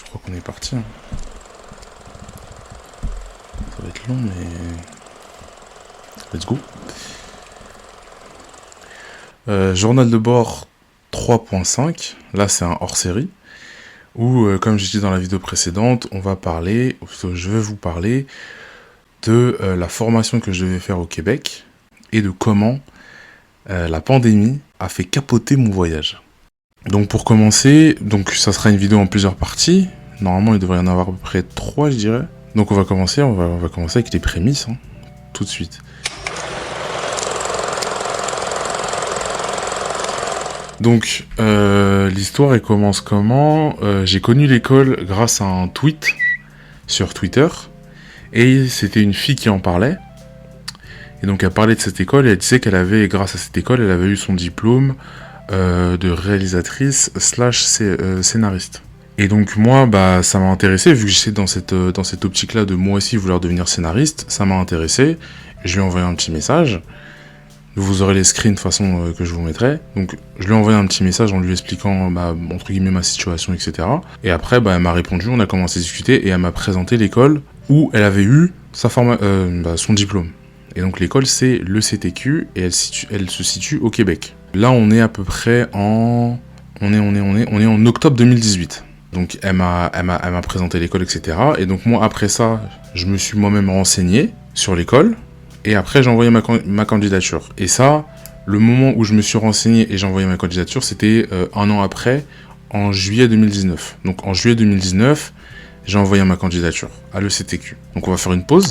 Je crois qu'on est parti. Hein. Ça va être long, mais... Let's go. Journal de bord 3.5. Là, c'est un hors-série. Où, comme j'ai dit dans la vidéo précédente, on va parler, ou plutôt je vais vous parler de la formation que je devais faire au Québec et de comment la pandémie a fait capoter mon voyage. Donc pour commencer, ça sera une vidéo en plusieurs parties. Normalement, il devrait y en avoir à peu près 3, je dirais. Donc on va commencer avec les prémices, hein, tout de suite. Donc, l'histoire, elle commence comment ? J'ai connu l'école grâce à un tweet sur Twitter. Et c'était une fille qui en parlait. Et donc, elle parlait de cette école et elle disait qu'elle avait, grâce à cette école, elle avait eu son diplôme de réalisatrice / scénariste. Et donc, moi, ça m'a intéressé, vu que j'étais dans cette optique-là de moi aussi vouloir devenir scénariste, ça m'a intéressé. Je lui ai envoyé un petit message. Vous aurez les screens de toute façon que je vous mettrai. Donc je lui ai envoyé un petit message en lui expliquant entre guillemets ma situation, etc. Et après elle m'a répondu, on a commencé à discuter et elle m'a présenté l'école où elle avait eu son diplôme. Et donc l'école c'est le CTQ et elle se situe au Québec. Là on est à peu près en octobre 2018. Donc elle m'a présenté l'école, etc. Et donc moi après ça, je me suis moi-même renseigné sur l'école. Et après, j'ai envoyé ma candidature. Et ça, le moment où je me suis renseigné et j'ai envoyé ma candidature, c'était un an après, en juillet 2019. Donc en juillet 2019, j'ai envoyé ma candidature à l'ECTQ. Donc on va faire une pause.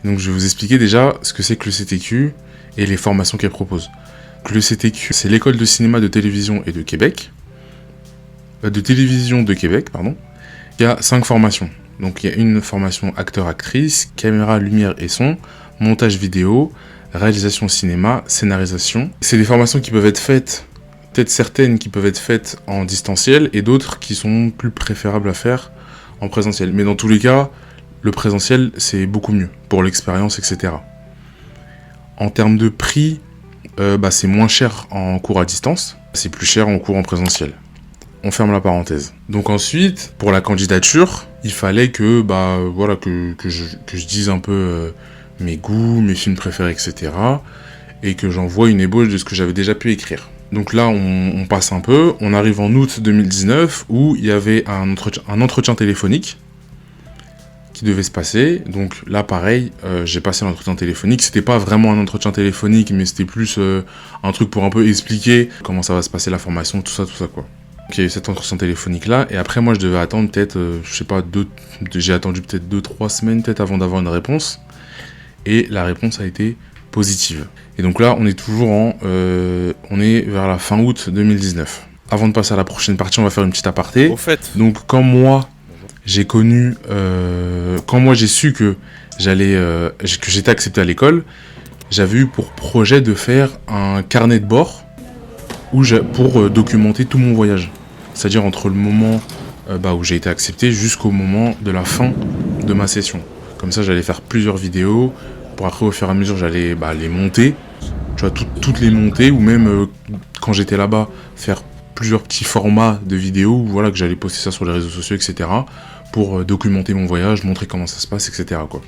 Donc je vais vous expliquer déjà ce que c'est que l'ECTQ et les formations qu'elle propose. L'ECTQ, c'est l'école de cinéma, de télévision et de Québec. De télévision de Québec, pardon. Il y a 5 formations. Donc il y a une formation acteur-actrice, caméra, lumière et son, montage vidéo, réalisation cinéma, scénarisation. C'est des formations qui peuvent être faites, peut-être certaines qui peuvent être faites en distanciel et d'autres qui sont plus préférables à faire en présentiel. Mais dans tous les cas, le présentiel c'est beaucoup mieux pour l'expérience, etc. En termes de prix, c'est moins cher en cours à distance, c'est plus cher en cours en présentiel. On ferme la parenthèse. Donc ensuite, pour la candidature, il fallait que je dise un peu mes goûts, mes films préférés, etc. Et que j'envoie une ébauche de ce que j'avais déjà pu écrire. Donc là, on passe un peu. On arrive en août 2019 où il y avait un entretien téléphonique qui devait se passer. Donc là, pareil, j'ai passé l'entretien téléphonique. C'était pas vraiment un entretien téléphonique, mais c'était plus un truc pour un peu expliquer comment ça va se passer la formation, tout ça quoi. Donc, il y a eu cet entretien téléphonique là, et après moi je devais attendre peut-être, j'ai attendu peut-être 2-3 semaines peut-être avant d'avoir une réponse, et la réponse a été positive. Et donc là on est toujours on est vers la fin août 2019. Avant de passer à la prochaine partie, on va faire une petite aparté. Au fait. Donc quand moi j'ai su que j'étais accepté à l'école, j'avais eu pour projet de faire un carnet de bord pour documenter tout mon voyage. C'est-à-dire entre le moment où j'ai été accepté jusqu'au moment de la fin de ma session. Comme ça, j'allais faire plusieurs vidéos, pour après, au fur et à mesure, j'allais les monter. Tu vois, toutes les monter, ou même, quand j'étais là-bas, faire plusieurs petits formats de vidéos, que j'allais poster ça sur les réseaux sociaux, etc. Pour documenter mon voyage, montrer comment ça se passe, etc. quoi.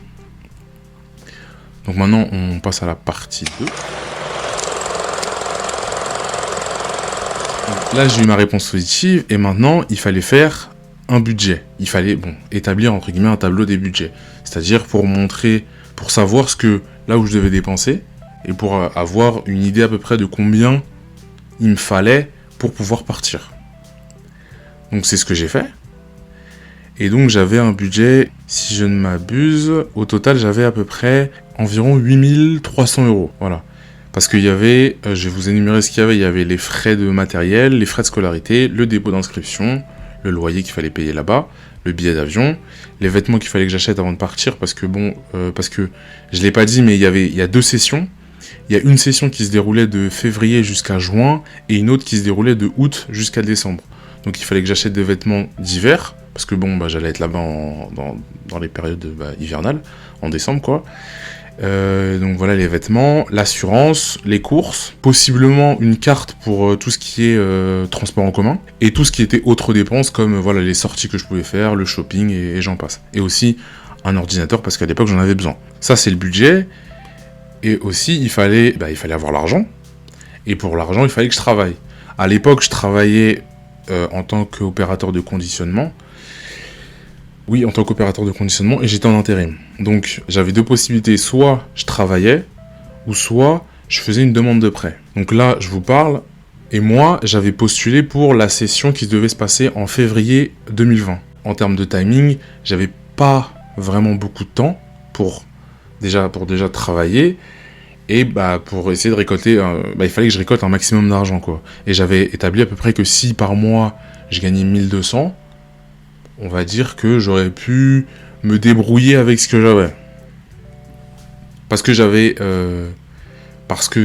Donc maintenant, on passe à la partie 2. Là, j'ai eu ma réponse positive et maintenant, il fallait faire un budget. Il fallait établir entre guillemets un tableau des budgets. C'est-à-dire pour savoir là où je devais dépenser et pour avoir une idée à peu près de combien il me fallait pour pouvoir partir. Donc c'est ce que j'ai fait. Et donc j'avais un budget, si je ne m'abuse, au total j'avais à peu près environ 8300 €. Voilà. Parce qu'il y avait, je vais vous énumérer ce qu'il y avait les frais de matériel, les frais de scolarité, le dépôt d'inscription, le loyer qu'il fallait payer là-bas, le billet d'avion, les vêtements qu'il fallait que j'achète avant de partir, parce que je l'ai pas dit, mais il y a 2 sessions. Il y a une session qui se déroulait de février jusqu'à juin, et une autre qui se déroulait de août jusqu'à décembre. Donc il fallait que j'achète des vêtements d'hiver, parce que j'allais être là-bas dans les périodes hivernales, en décembre quoi. Donc voilà les vêtements, l'assurance, les courses, possiblement une carte pour tout ce qui est transport en commun, et tout ce qui était autres dépenses comme voilà les sorties que je pouvais faire, le shopping et j'en passe. Et aussi un ordinateur parce qu'à l'époque j'en avais besoin. Ça c'est le budget, et aussi il fallait avoir l'argent, et pour l'argent il fallait que je travaille. À l'époque je travaillais en tant qu'opérateur de conditionnement. Oui, en tant qu'opérateur de conditionnement, et j'étais en intérim. Donc j'avais deux possibilités, soit je travaillais, ou soit je faisais une demande de prêt. Donc là, je vous parle, et moi, j'avais postulé pour la session qui devait se passer en février 2020. En termes de timing, j'avais pas vraiment beaucoup de temps pour déjà travailler, et pour essayer de récolter, il fallait que je récolte un maximum d'argent, quoi. Et j'avais établi à peu près que si par mois, je gagnais 1200, on va dire que j'aurais pu me débrouiller avec ce que j'avais. Parce que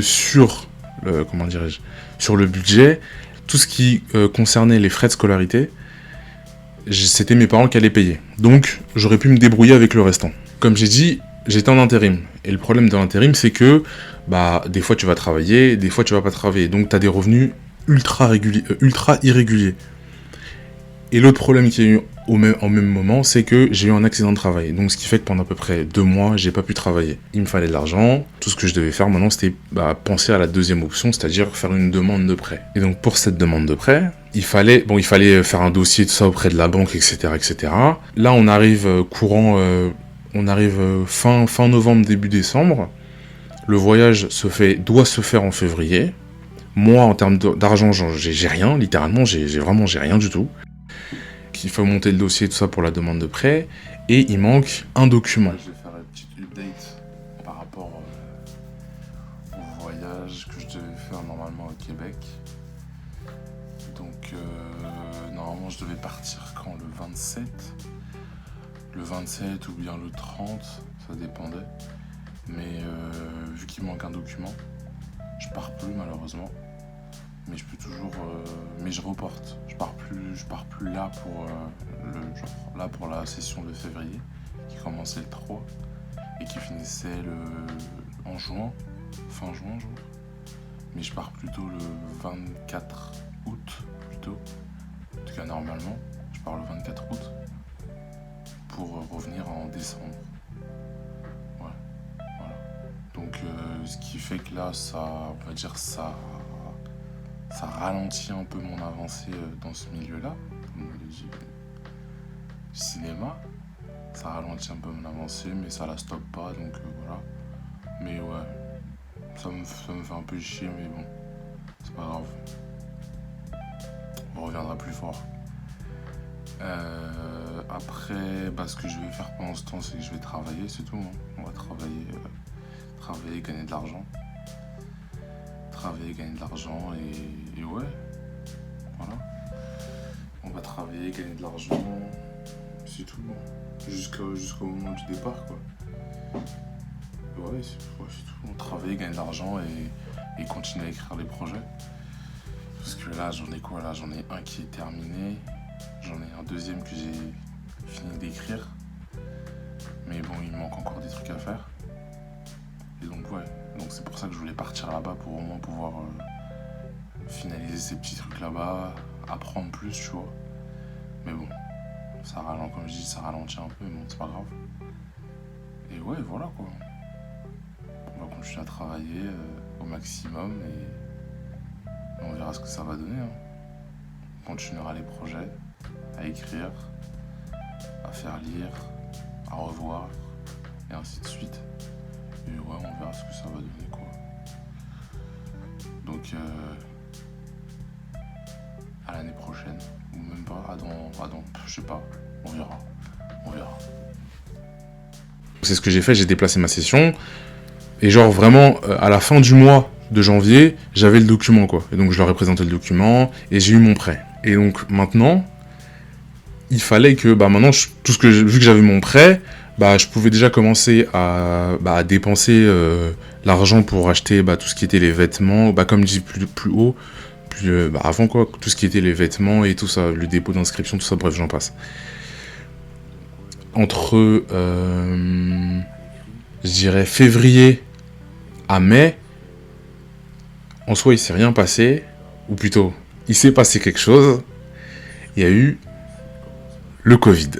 sur le budget, tout ce qui concernait les frais de scolarité, c'était mes parents qui allaient payer. Donc, j'aurais pu me débrouiller avec le restant. Comme j'ai dit, j'étais en intérim. Et le problème de l'intérim, c'est que, des fois tu vas travailler, des fois tu vas pas travailler. Donc, tu as des revenus ultra irréguliers. Et l'autre problème qu'il y a eu en même moment, c'est que j'ai eu un accident de travail. Donc ce qui fait que pendant à peu près 2 mois, j'ai pas pu travailler. Il me fallait de l'argent. Tout ce que je devais faire maintenant, c'était penser à la deuxième option, c'est-à-dire faire une demande de prêt. Et donc pour cette demande de prêt, il fallait faire un dossier, tout ça auprès de la banque, etc. etc. Là, on arrive fin novembre, début décembre. Le voyage doit se faire en février. Moi, en termes d'argent, j'ai rien, littéralement, j'ai rien du tout. Il faut monter le dossier, tout ça pour la demande de prêt, et il manque un document. Je vais faire une petite update par rapport au voyage que je devais faire normalement au Québec. Donc, normalement, je devais partir quand? Le 27 ou bien le 30, ça dépendait. Mais vu qu'il manque un document, je pars plus malheureusement. Mais je peux toujours, mais je reporte. Je pars plus là pour la session de février qui commençait le 3 et qui finissait en juin, fin juin, mais je pars plutôt le 24 août plutôt. En tout cas normalement, je pars le 24 août pour revenir en décembre. Ouais, voilà. Donc ce qui fait que là, ça ralentit un peu mon avancée dans ce milieu-là, du cinéma. Ça ralentit un peu mon avancée, mais ça la stoppe pas, donc voilà. Mais ouais, ça me fait un peu chier, mais bon, c'est pas grave. On reviendra plus fort. Après, ce que je vais faire pendant ce temps, c'est que je vais travailler, c'est tout. Hein. On va travailler, gagner de l'argent. Gagner de l'argent et ouais, voilà. On va travailler, gagner de l'argent, c'est tout, bon. Jusqu'au moment du départ, quoi. Ouais, c'est tout. On travaille, gagner de l'argent et continuer à écrire les projets. Parce que là, j'en ai quoi là? J'en ai un qui est terminé, j'en ai un deuxième que j'ai fini d'écrire. Mais bon, il me manque encore des trucs à faire. Et donc ouais, c'est pour ça que je voulais partir là-bas pour au moins pouvoir finaliser ces petits trucs là-bas, apprendre plus, tu vois. Mais bon, ça ralentit, comme je dis, ça ralentit un peu, mais bon, c'est pas grave. Et ouais, voilà quoi. On va continuer à travailler au maximum et on verra ce que ça va donner. Hein. On continuera les projets, à écrire, à faire lire, à revoir, et ainsi de suite. Et ouais, on verra ce que ça va donner, quoi. Donc, à l'année prochaine, ou même pas, je sais pas, on verra. C'est ce que j'ai fait, j'ai déplacé ma session, et genre vraiment, à la fin du mois de janvier, j'avais le document, quoi. Et donc, je leur ai présenté le document, et j'ai eu mon prêt. Et donc, maintenant, il fallait que, maintenant, vu que j'avais mon prêt, je pouvais déjà commencer à dépenser l'argent pour acheter tout ce qui était les vêtements, comme je dis plus haut, avant quoi, tout ce qui était les vêtements et tout ça, le dépôt d'inscription, tout ça, bref, j'en passe. je dirais février à mai, en soi, il s'est rien passé, ou plutôt, il s'est passé quelque chose. Il y a eu le Covid.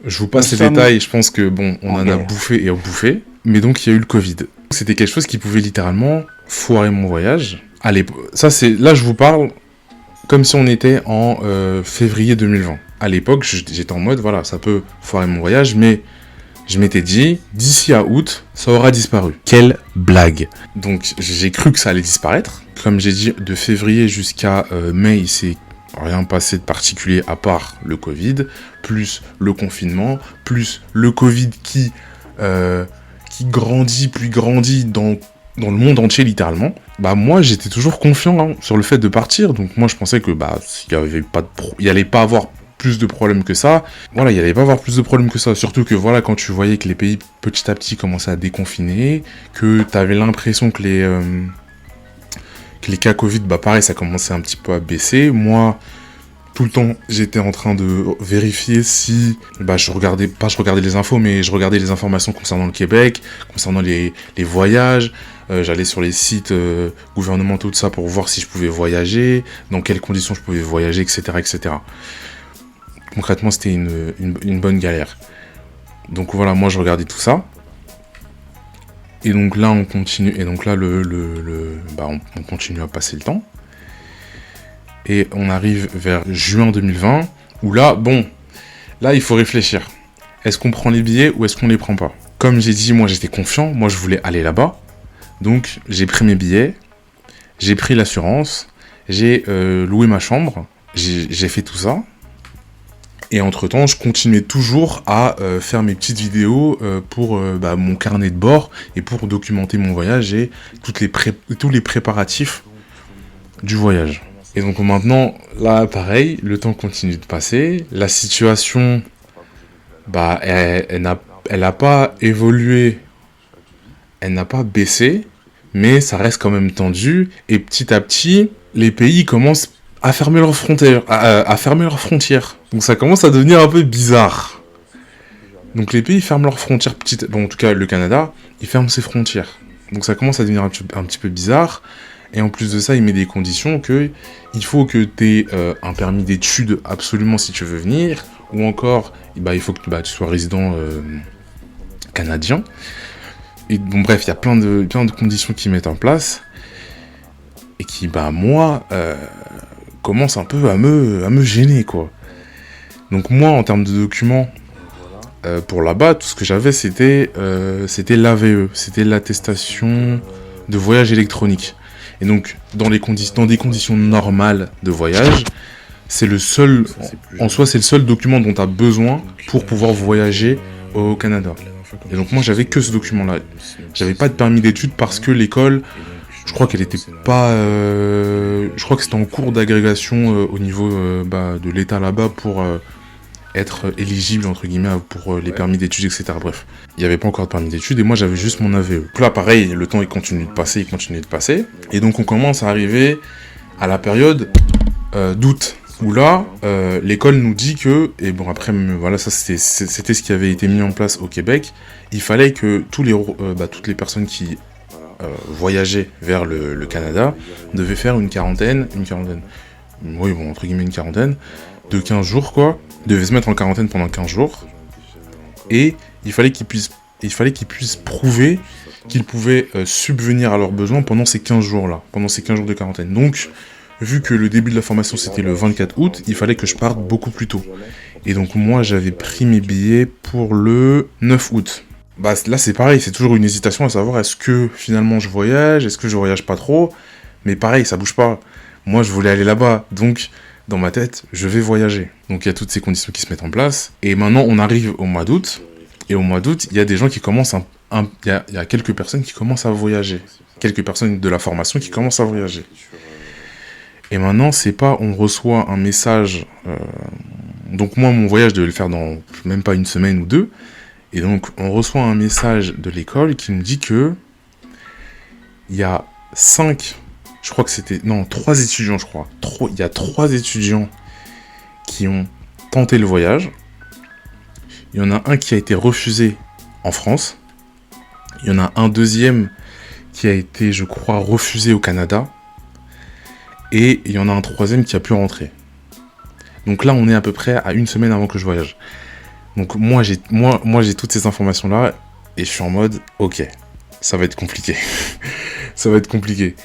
Je vous passe les détails, je pense que bon, on en a bouffé et bouffé, mais donc il y a eu le Covid. C'était quelque chose qui pouvait littéralement foirer mon voyage. Allez, ça c'est, là je vous parle comme si on était en février 2020. À l'époque, j'étais en mode, voilà, ça peut foirer mon voyage, mais je m'étais dit, d'ici à août, ça aura disparu. Quelle blague! Donc j'ai cru que ça allait disparaître. Comme j'ai dit, de février jusqu'à mai, il s'est rien passé de particulier à part le Covid, plus le confinement, plus le Covid qui grandit, puis grandit dans le monde entier littéralement. Bah moi j'étais toujours confiant sur le fait de partir, donc moi je pensais que il allait pas avoir plus de problèmes que ça. Voilà, il allait pas avoir plus de problèmes que ça, surtout que voilà, quand tu voyais que les pays petit à petit commençaient à déconfiner, que t'avais l'impression que les cas Covid, bah pareil, ça commençait un petit peu à baisser. Moi, tout le temps, j'étais en train de vérifier si... je regardais les infos, mais je regardais les informations concernant le Québec, concernant les voyages. J'allais sur les sites gouvernementaux, tout ça, pour voir si je pouvais voyager, dans quelles conditions je pouvais voyager, etc. etc. Concrètement, c'était une bonne galère. Donc voilà, moi, je regardais tout ça. Et donc là, on continue. Et donc là, on continue à passer le temps. Et on arrive vers juin 2020, où là, il faut réfléchir. Est-ce qu'on prend les billets ou est-ce qu'on les prend pas? Comme j'ai dit, moi j'étais confiant, moi je voulais aller là-bas. Donc j'ai pris mes billets, j'ai pris l'assurance, j'ai loué ma chambre, j'ai fait tout ça. Et entre-temps, je continuais toujours à faire mes petites vidéos pour mon carnet de bord et pour documenter mon voyage et tous les préparatifs du voyage. Et donc maintenant, là, pareil, le temps continue de passer. La situation, elle n'a pas évolué, elle n'a pas baissé, mais ça reste quand même tendu. Et petit à petit, les pays commencent à fermer leurs frontières, à fermer leurs frontières. Donc ça commence à devenir un peu bizarre. Donc les pays ferment leurs frontières en tout cas le Canada, il ferme ses frontières. Donc ça commence à devenir un petit peu bizarre. Et en plus de ça, il met des conditions que il faut que tu aies un permis d'études absolument si tu veux venir, ou encore, il faut que tu sois résident canadien. Et bon, bref, il y a plein de conditions qu'ils mettent en place et qui, moi, commencent un peu à me gêner, quoi. Donc moi, en termes de documents, pour là-bas, tout ce que j'avais, c'était l'AVE, c'était l'attestation de voyage électronique. Et donc, dans des conditions normales de voyage, c'est le seul document dont tu as besoin pour pouvoir voyager au Canada. Et donc moi, j'avais que ce document-là. J'avais pas de permis d'études parce que l'école, je crois qu'elle était pas... je crois que c'était en cours d'agrégation au niveau de l'État là-bas pour être éligible, entre guillemets, pour les permis d'études, etc. Bref, il n'y avait pas encore de permis d'études et moi j'avais juste mon AVE. Donc là, pareil, le temps il continue de passer. Et donc on commence à arriver à la période d'août, où là, l'école nous dit que, et bon après, voilà, ça c'était ce qui avait été mis en place au Québec, il fallait que toutes les personnes qui voyageaient vers le Canada devaient faire une quarantaine, oui bon, entre guillemets une quarantaine, de 15 jours quoi, devaient se mettre en quarantaine pendant 15 jours, et il fallait qu'ils puissent prouver qu'ils pouvaient subvenir à leurs besoins pendant ces 15 jours-là, pendant ces 15 jours de quarantaine. Donc, vu que le début de la formation c'était le 24 août, il fallait que je parte beaucoup plus tôt. Et donc moi j'avais pris mes billets pour le 9 août. Là c'est pareil, c'est toujours une hésitation à savoir est-ce que finalement je voyage, est-ce que je voyage pas trop. Mais pareil, ça bouge pas. Moi je voulais aller là-bas, donc dans ma tête, je vais voyager. Donc il y a toutes ces conditions qui se mettent en place. Et maintenant on arrive au mois d'août. Et au mois d'août, il y a des gens qui commencent il y a quelques personnes qui commencent à voyager. Quelques personnes de la formation qui commencent à voyager. Et maintenant, c'est pas, on reçoit un message. Donc moi, mon voyage, je devais le faire dans même pas une semaine ou deux. Et donc, on reçoit un message de l'école qui nous dit que il y a 3 étudiants, je crois. Il y a 3 étudiants qui ont tenté le voyage. Il y en a un qui a été refusé en France. Il y en a un deuxième qui a été, je crois, refusé au Canada. Et il y en a un troisième qui a pu rentrer. Donc là, on est à peu près à une semaine avant que je voyage. Donc moi, j'ai toutes ces informations-là. Et je suis en mode, ok, ça va être compliqué. Ça va être compliqué.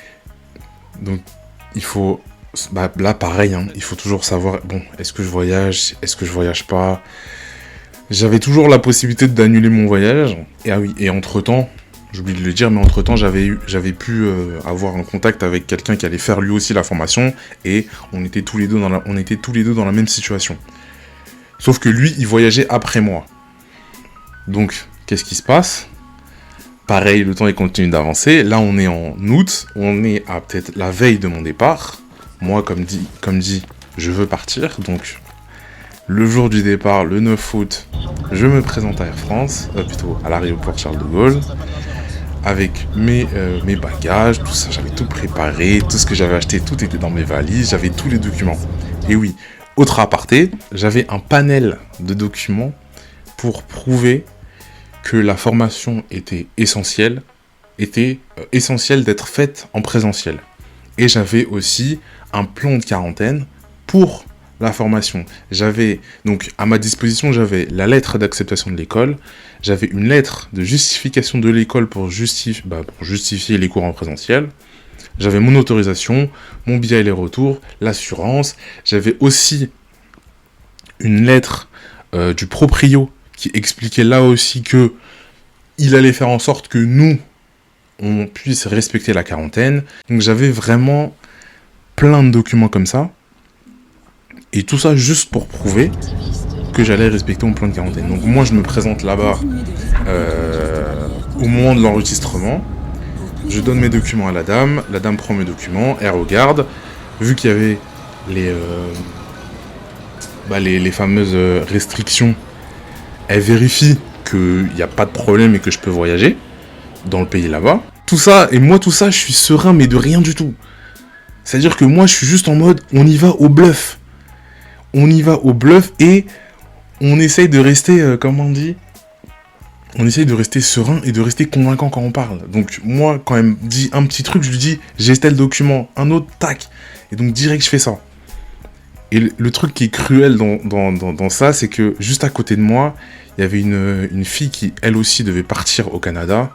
Donc, il faut... Bah, là, pareil, hein, il faut toujours savoir, bon, est-ce que je voyage, est-ce que je voyage pas. J'avais toujours la possibilité d'annuler mon voyage. Et ah oui, et entre-temps, j'oublie de le dire, mais entre-temps, j'avais pu avoir un contact avec quelqu'un qui allait faire lui aussi la formation. Et on était tous les deux dans la même situation. Sauf que lui, il voyageait après moi. Donc, qu'est-ce qui se passe ? Pareil, le temps il continue d'avancer. Là, on est en août. On est à peut-être la veille de mon départ. Moi, comme dit, je veux partir. Donc, le jour du départ, le 9 août, je me présente à Air France, plutôt à l'aéroport Charles de Gaulle, avec mes bagages, tout ça. J'avais tout préparé, tout ce que j'avais acheté, tout était dans mes valises. J'avais tous les documents. Et oui, autre aparté, j'avais un panel de documents pour prouver que la formation était essentielle d'être faite en présentiel. Et j'avais aussi un plan de quarantaine pour la formation. J'avais, donc à ma disposition, j'avais la lettre d'acceptation de l'école, j'avais une lettre de justification de l'école pour justifier les cours en présentiel, j'avais mon autorisation, mon billet aller-retour, l'assurance, j'avais aussi une lettre du proprio qui expliquait là aussi que il allait faire en sorte que nous, on puisse respecter la quarantaine. Donc j'avais vraiment plein de documents comme ça. Et tout ça juste pour prouver que j'allais respecter mon plan de quarantaine. Donc moi, je me présente là-bas au moment de l'enregistrement. Je donne mes documents à la dame prend mes documents, elle regarde. Vu qu'il y avait les fameuses restrictions, elle vérifie qu'il n'y a pas de problème et que je peux voyager dans le pays là-bas. Tout ça, je suis serein, mais de rien du tout. C'est-à-dire que moi, je suis juste en mode, on y va au bluff. On y va au bluff et on essaye de rester, on essaye de rester serein et de rester convaincant quand on parle. Donc moi, quand elle me dit un petit truc, je lui dis, j'ai tel document, un autre, tac. Et donc direct, je fais ça. Et le truc qui est cruel dans ça, c'est que juste à côté de moi, il y avait une fille qui, elle aussi, devait partir au Canada.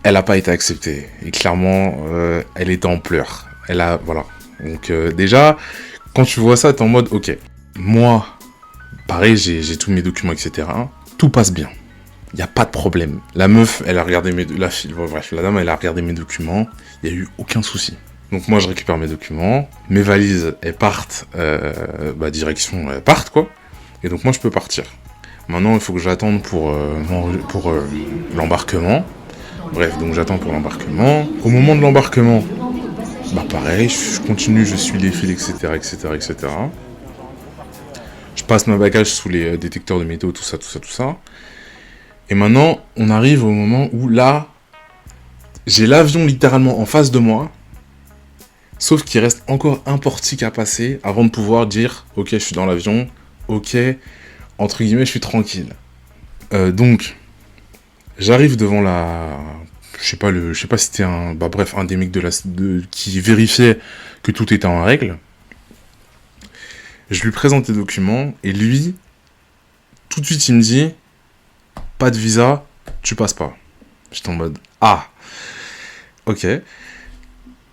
Elle n'a pas été acceptée. Et clairement, elle était en pleurs. Voilà. Donc déjà, quand tu vois ça, t'es en mode, ok. Moi, pareil, j'ai tous mes documents, etc. Tout passe bien. Il n'y a pas de problème. La meuf, elle a regardé la dame, elle a regardé mes documents. Il n'y a eu aucun souci. Donc moi, je récupère mes documents. Mes valises, elles partent. Direction, elles partent, quoi. Et donc moi, je peux partir. Maintenant, il faut que j'attende pour l'embarquement. Bref, donc j'attends pour l'embarquement. Au moment de l'embarquement, pareil, je continue, je suis les fils, etc. Je passe ma bagage sous les détecteurs de métaux, tout ça. Et maintenant, on arrive au moment où là, j'ai l'avion littéralement en face de moi, sauf qu'il reste encore un portique à passer avant de pouvoir dire « Ok, je suis dans l'avion, ok, entre guillemets, je suis tranquille. » Donc, j'arrive devant je sais pas si c'était un des mecs qui vérifiait que tout était en règle. Je lui présente les documents et lui, tout de suite, il me dit « Pas de visa, tu passes pas. » J'étais en mode « Ah, ok. »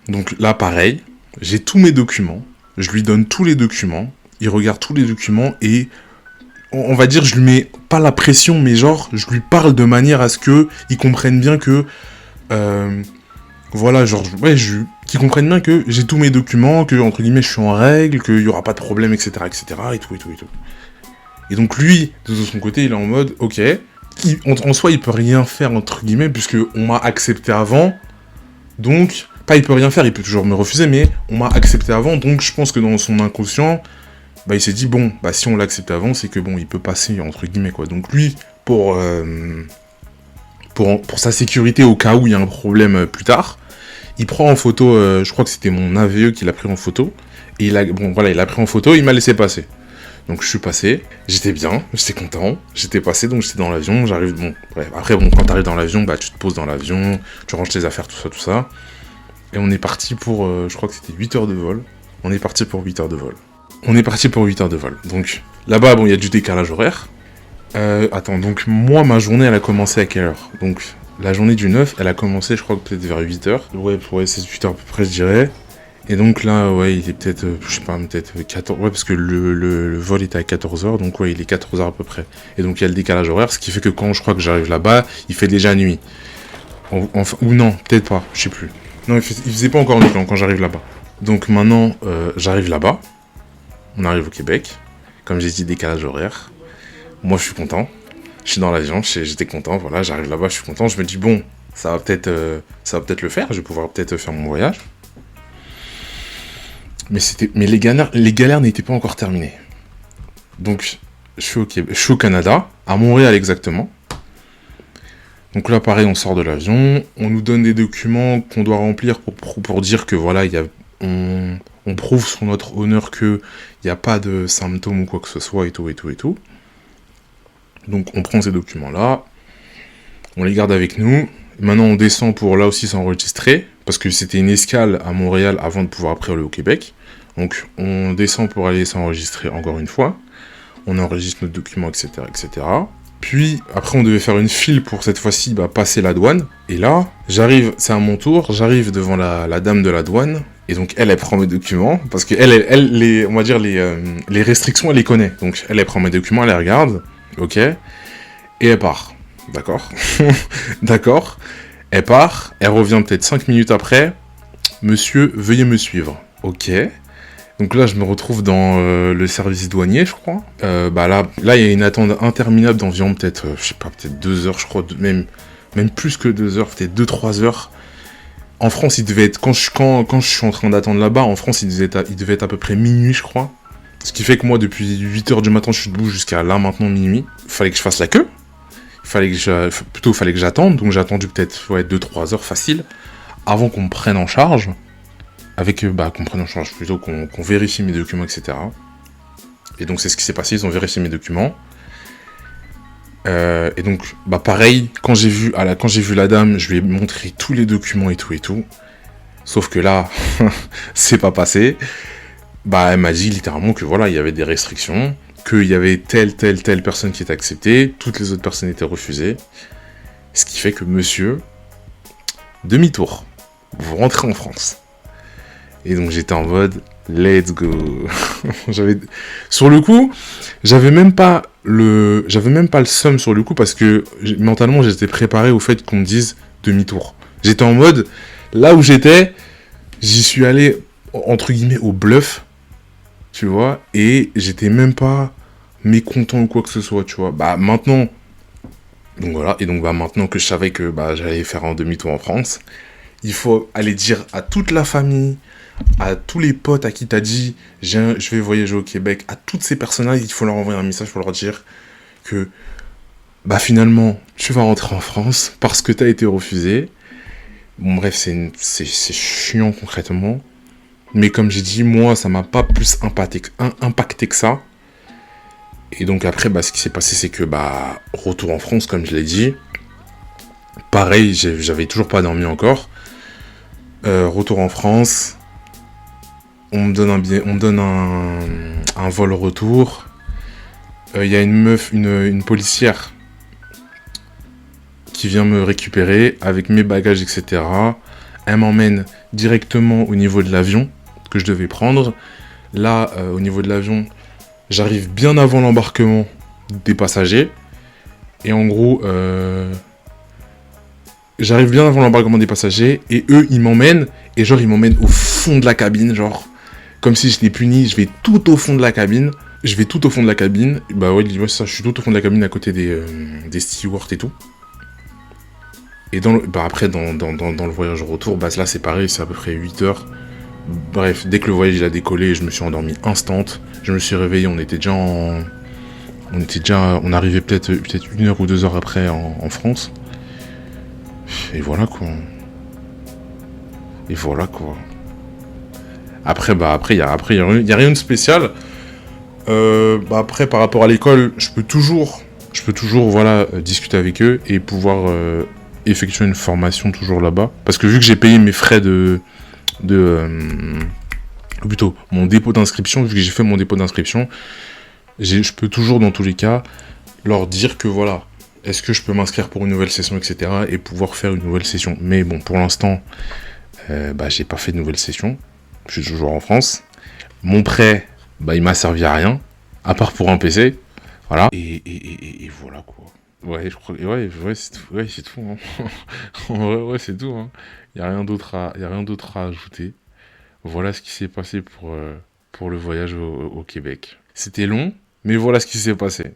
Donc là, pareil, j'ai tous mes documents, je lui donne tous les documents, il regarde tous les documents et on va dire, je lui mets pas la pression, mais genre, je lui parle de manière à ce que il comprenne bien que qu'ils comprennent bien que j'ai tous mes documents, que entre guillemets je suis en règle, qu'il y aura pas de problème, etc. et tout. Et donc lui, de son côté, il est en mode, ok, en soi il peut rien faire entre guillemets, puisque on m'a accepté avant, donc, pas il peut rien faire, il peut toujours me refuser, mais on m'a accepté avant, donc je pense que dans son inconscient, il s'est dit, bon, si on l'a accepté avant, c'est que bon, il peut passer, entre guillemets, quoi. Donc lui, pour sa sécurité, au cas où il y a un problème plus tard, il prend en photo, je crois que c'était mon AVE qui l'a pris en photo, Et il a pris en photo, il m'a laissé passer. Donc je suis passé, j'étais bien, j'étais content, j'étais passé, donc j'étais dans l'avion, j'arrive, après quand t'arrives dans l'avion, tu te poses dans l'avion, tu ranges tes affaires, tout ça. Et on est parti pour, je crois que c'était 8 heures de vol. On est parti pour 8 heures de vol. Donc là-bas, il y a du décalage horaire. Donc moi, ma journée, elle a commencé à quelle heure? Donc la journée du 9, elle a commencé, je crois que peut-être vers 8 heures. Ouais, c'est 8 heures à peu près, je dirais. Et donc là, il est peut-être, peut-être 14... Ouais, parce que le vol était à 14h, donc il est 14h à peu près. Et donc il y a le décalage horaire, ce qui fait que quand je crois que j'arrive là-bas, il fait déjà nuit. Ou non, peut-être pas, je sais plus. Non, il faisait pas encore nuit quand j'arrive là-bas. Donc maintenant, j'arrive là-bas. On arrive au Québec. Comme j'ai dit, décalage horaire. Moi, je suis content. Je suis dans l'avion, j'étais content, voilà, j'arrive là-bas, je suis content. Je me dis, bon, ça va peut-être le faire, je vais pouvoir peut-être faire mon voyage. Mais les galères n'étaient pas encore terminées. Donc, je suis au Canada, à Montréal exactement. Donc là, pareil, on sort de l'avion, on nous donne des documents qu'on doit remplir pour dire que voilà, on prouve sur notre honneur qu'il n'y a pas de symptômes ou quoi que ce soit et tout. Donc on prend ces documents-là, on les garde avec nous. Maintenant, on descend pour là aussi s'enregistrer, parce que c'était une escale à Montréal avant de pouvoir après aller au Québec. Donc on descend pour aller s'enregistrer encore une fois. On enregistre nos documents, etc. Puis après on devait faire une file pour cette fois-ci passer la douane. Et là, c'est à mon tour, j'arrive devant la dame de la douane. Et donc elle prend mes documents, parce que on va dire les restrictions, elle les connaît. Donc elle prend mes documents, elle les regarde, ok, et elle part. D'accord. D'accord. Elle part, elle revient peut-être 5 minutes après. Monsieur, veuillez me suivre. Ok. Donc là, je me retrouve dans le service douanier, je crois. Là, il y a une attente interminable d'environ peut-être 2 heures, je crois, même plus que 2 heures, peut-être 2-3 heures. En France, il devait être, quand je suis en train d'attendre là-bas, en France, il devait être à peu près minuit, je crois. Ce qui fait que moi, depuis 8 heures du matin, je suis debout jusqu'à là, maintenant, minuit. Il fallait que je fasse la queue. Il fallait que j'attende. Donc j'ai attendu peut-être 2-3 heures facile avant qu'on me prenne en charge. Qu'on vérifie mes documents, etc. Et donc c'est ce qui s'est passé, ils ont vérifié mes documents. Et donc, pareil, quand j'ai vu la dame, je lui ai montré tous les documents et tout. Sauf que là, c'est pas passé. Elle m'a dit littéralement que voilà, il y avait des restrictions, qu'il y avait telle personne qui était acceptée, toutes les autres personnes étaient refusées. Ce qui fait que monsieur, demi-tour, vous rentrez en France. Et donc j'étais en mode let's go. Sur le coup, j'avais même pas le seum sur le coup, parce que mentalement j'étais préparé au fait qu'on me dise demi-tour. J'étais en mode, là où j'étais, j'y suis allé entre guillemets au bluff, tu vois, et j'étais même pas mécontent ou quoi que ce soit, tu vois. Maintenant, donc voilà, et donc maintenant que je savais que j'allais faire un demi-tour en France, il faut aller dire à toute la famille, à tous les potes à qui t'as dit je vais voyager au Québec, à toutes ces personnes-là, il faut leur envoyer un message pour leur dire que finalement tu vas rentrer en France parce que t'as été refusé. Bon bref, c'est chiant concrètement, mais comme j'ai dit, moi ça m'a pas plus impacté que ça. Et donc après ce qui s'est passé, c'est que retour en France, comme je l'ai dit, pareil, j'avais toujours pas dormi encore. Retour en France, on me donne un vol retour. Il y a une meuf, une policière qui vient me récupérer avec mes bagages, etc. Elle m'emmène directement au niveau de l'avion que je devais prendre. Là, au niveau de l'avion, j'arrive bien avant l'embarquement des passagers. Et en gros, j'arrive bien avant l'embarquement des passagers. Et eux, ils m'emmènent. Et ils m'emmènent au fond de la cabine, comme si j'étais puni. Je vais tout au fond de la cabine. Je suis tout au fond de la cabine, à côté des stewards et tout. Et après, dans le voyage retour, là c'est pareil, c'est à peu près 8 heures. Bref, dès que le voyage a décollé, je me suis endormi instant. Je me suis réveillé, on arrivait peut-être 1 heure ou 2 heures après en France. Et voilà quoi. Après, il y a rien de spécial. Après, par rapport à l'école, je peux toujours voilà, discuter avec eux et pouvoir effectuer une formation toujours là-bas. Parce que vu que j'ai payé mes frais de plutôt, mon dépôt d'inscription, vu que j'ai fait mon dépôt d'inscription, je peux toujours, dans tous les cas, leur dire que voilà, est-ce que je peux m'inscrire pour une nouvelle session, etc. et pouvoir faire une nouvelle session. Mais bon, pour l'instant, j'ai pas fait de nouvelle session. Je suis toujours en France. Mon prêt, il m'a servi à rien, à part pour un PC. Voilà. Et voilà quoi. Ouais, je crois que c'est tout. Hein. En vrai, ouais, c'est tout. Hein. Y a rien d'autre à ajouter. Voilà ce qui s'est passé pour le voyage au Québec. C'était long, mais voilà ce qui s'est passé.